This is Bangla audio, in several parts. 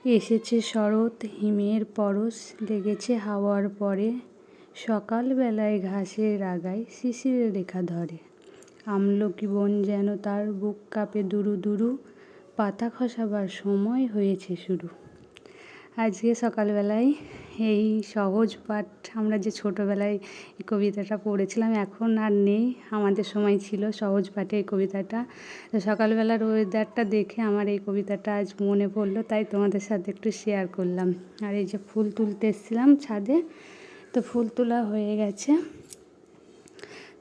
এসেছে শরৎ, হিমের পরশ লেগেছে হাওয়ার পরে, সকালবেলায় ঘাসের আগায় শিশিরের রেখা ধরে। আমলকি বন যেন তার বুক কাঁপে দুরু দুরু, পাতা খসাবার সময় হয়েছে শুরু। আজকে সকালবেলায় এই সহজ পাঠ, আমরা যে ছোটোবেলায় এই কবিতাটা পড়েছিলাম, এখন আর নেই, আমাদের সময় ছিল সহজ পাঠে এই কবিতাটা। তো সকালবেলার ওয়েদারটা দেখে আমার এই কবিতাটা আজ মনে পড়লো, তাই তোমাদের সাথে একটু শেয়ার করলাম। আর এই যে ফুল তুলতে এসেছিলাম ছাদে, তো ফুল তোলা হয়ে গেছে।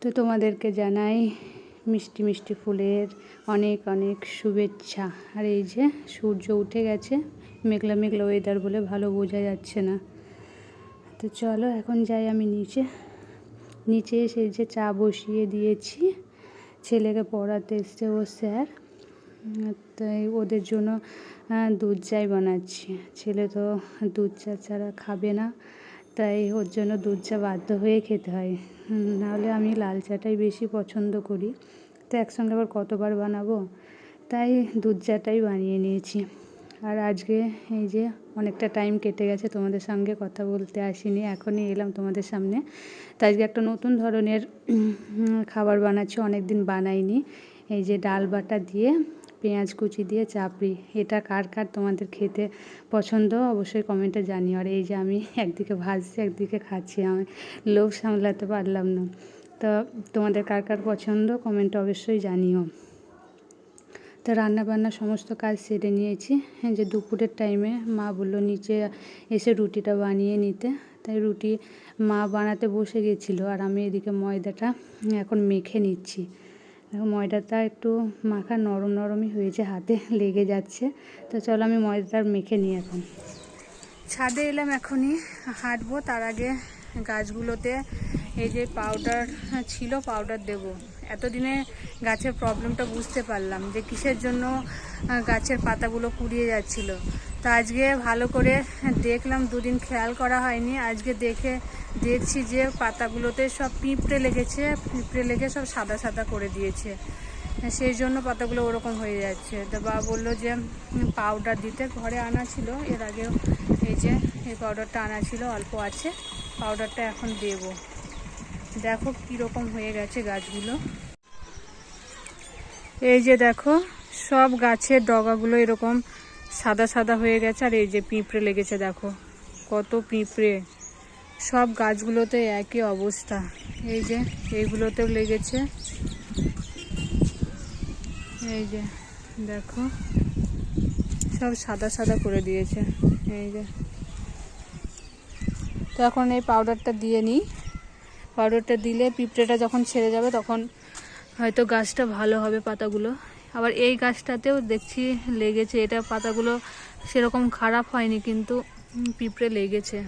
তো তোমাদেরকে জানাই মিষ্টি মিষ্টি ফুলের অনেক অনেক শুভেচ্ছা। আর এই যে সূর্য উঠে গেছে, মেঘলা মেঘলা ওয়েদার বলে ভালো বোঝা যাচ্ছে না। তো চলো এখন যাই আমি নিচে এসে যে চা বসিয়ে দিয়েছি, ছেলেকে পড়াতে এসছে ও স্যার, তাই ওদের জন্য দুধ চাই বানাচ্ছি। ছেলে তো দুধ চা ছাড়া খাবে না, তাই ওর জন্য দুধ চা বাধ্য হয়ে খেতে হয়, নাহলে আমি লাল চাটাই বেশি পছন্দ করি। তো একসঙ্গে আবার কতবার বানাবো, তাই দুধ চাটাই বানিয়ে নিয়েছি। আর আজকে এই যে অনেকটা টাইম কেটে গেছে, তোমাদের সঙ্গে কথা বলতে আসিনি, এখনই এলাম তোমাদের সামনে। তো আজকে একটা নতুন ধরনের খাবার বানাচ্ছি, অনেক দিন বানাইনি। এই যে ডাল বাটা দিয়ে পেঁয়াজ কুচি দিয়ে চাপড়ি, এটা কার কার তোমাদের খেতে পছন্দ অবশ্যই কমেন্টে জানিও। আর এই যে আমি একদিকে ভাজছি একদিকে খাচ্ছি, আমি লোভ সামলাতে পারলাম না। তো তোমাদের কার কার পছন্দ কমেন্টে অবশ্যই জানিও। তো রান্নাবান্না সমস্ত কাজ সেরে নিয়েছি। যে দুপুরের টাইমে মা বললো নিচে এসে রুটিটা বানিয়ে নিতে, তাই রুটি মা বানাতে বসে গেছিলো, আর আমি এদিকে ময়দাটা এখন মেখে নিচ্ছি। ময়দাটা একটু মাখা নরম নরমই হয়েছে, হাতে লেগে যাচ্ছে। তো চলো আমি ময়দাটা মেখে নিই। এখন ছাদে এলাম, এখনই হাঁটবো, তার আগে গাছগুলোতে এই যে পাউডার ছিল পাউডার দেব। এতদিনে গাছের প্রবলেমটা বুঝতে পারলাম যে কিসের জন্য গাছের পাতাগুলো কুড়িয়ে যাচ্ছিল। তো আজকে ভালো করে দেখলাম, দুদিন খেয়াল করা হয়নি, আজকে দেখছি যে পাতাগুলোতে সব পিঁপড়ে লেগে সব সাদা সাদা করে দিয়েছে, সেই জন্য পাতাগুলো ওরকম হয়ে যাচ্ছে। তো বাবা বললো যে পাউডার দিতে, ঘরে আনা ছিল এর আগেও, এই যে এই পাউডারটা আনা ছিল, অল্প আছে, পাউডারটা এখন দেব। দেখো কীরকম হয়ে গেছে গাছগুলো, এই যে দেখো সব গাছের ডগাগুলো এরকম সাদা সাদা হয়ে গেছে। আর এই যে পিঁপড়ে লেগেছে, দেখো কত পিঁপড়ে, সব গাছগুলোতে একই অবস্থা। এই যে এইগুলোতেও লেগেছে, এই যে দেখো সব সাদা সাদা করে দিয়েছে। এই যে তো এখন এই পাউডারটা দিয়ে নিই, পাউডারটা দিলে পিঁপড়েটা যখন ছেড়ে যাবে তখন হয়তো গাছটা ভালো হবে পাতাগুলো। আবার এই গাছটাতেও দেখছি লেগেছে, এটা পাতাগুলো সেরকম খারাপ হয়নি কিন্তু পিঁপড়ে লেগেছে।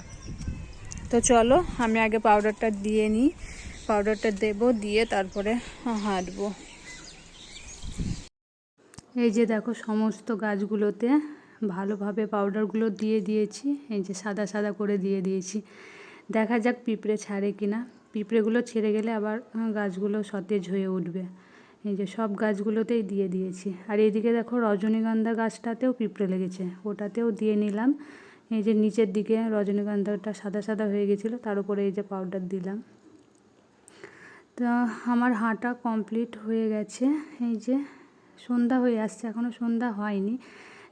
তো চলো আমি আগে পাউডারটা দিয়ে নিই, পাউডারটা দেবো, দিয়ে তারপরে হাঁটবো। এই যে দেখো সমস্ত গাছগুলোতে ভালোভাবে পাউডারগুলো দিয়ে দিয়েছি, এই যে সাদা সাদা করে দিয়ে দিয়েছি। দেখা যাক পিঁপড়ে ছাড়ে কিনা, পিঁপড়েগুলো ছেড়ে গেলে আবার গাছগুলো সতেজ হয়ে উঠবে। এই যে সব গাছগুলোতেই দিয়ে দিয়েছি। আর এইদিকে দেখো রজনীগন্ধা গাছটাতেও পিঁপড়ে লেগেছে, ওটাতেও দিয়ে নিলাম। এই যে নিচের দিকে রজনীগন্ধাটা সাদা সাদা হয়ে গেছিলো, তার উপরে এই যে পাউডার দিলাম। তো আমার হাঁটা কমপ্লিট হয়ে গেছে। এই যে সন্ধ্যা হয়ে আসছে, এখনও সন্ধ্যা হয়নি,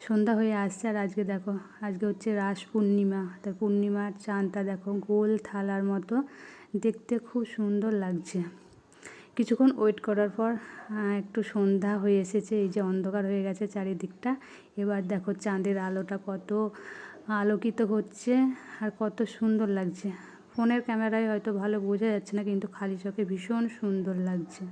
সন্ধ্যা হয়ে আসছে। আর আজকে দেখো, আজকে হচ্ছে রাস পূর্ণিমা, তাই পূর্ণিমার চাঁদটা দেখো গোল থালার মতো দেখতে খুব সুন্দর লাগছে। কিছুক্ষণ ওয়েট করার পর একটু সন্ধ্যা হয়ে এসেছে, এই যে অন্ধকার হয়ে গেছে চারিদিকটা। এবার দেখো চাঁদের আলোটা কত আলোকিত হচ্ছে আর কত সুন্দর লাগছে। ফোনের ক্যামেরায় হয়তো ভালো বোঝা যাচ্ছে না, কিন্তু খালি চোখে ভীষণ সুন্দর লাগছে।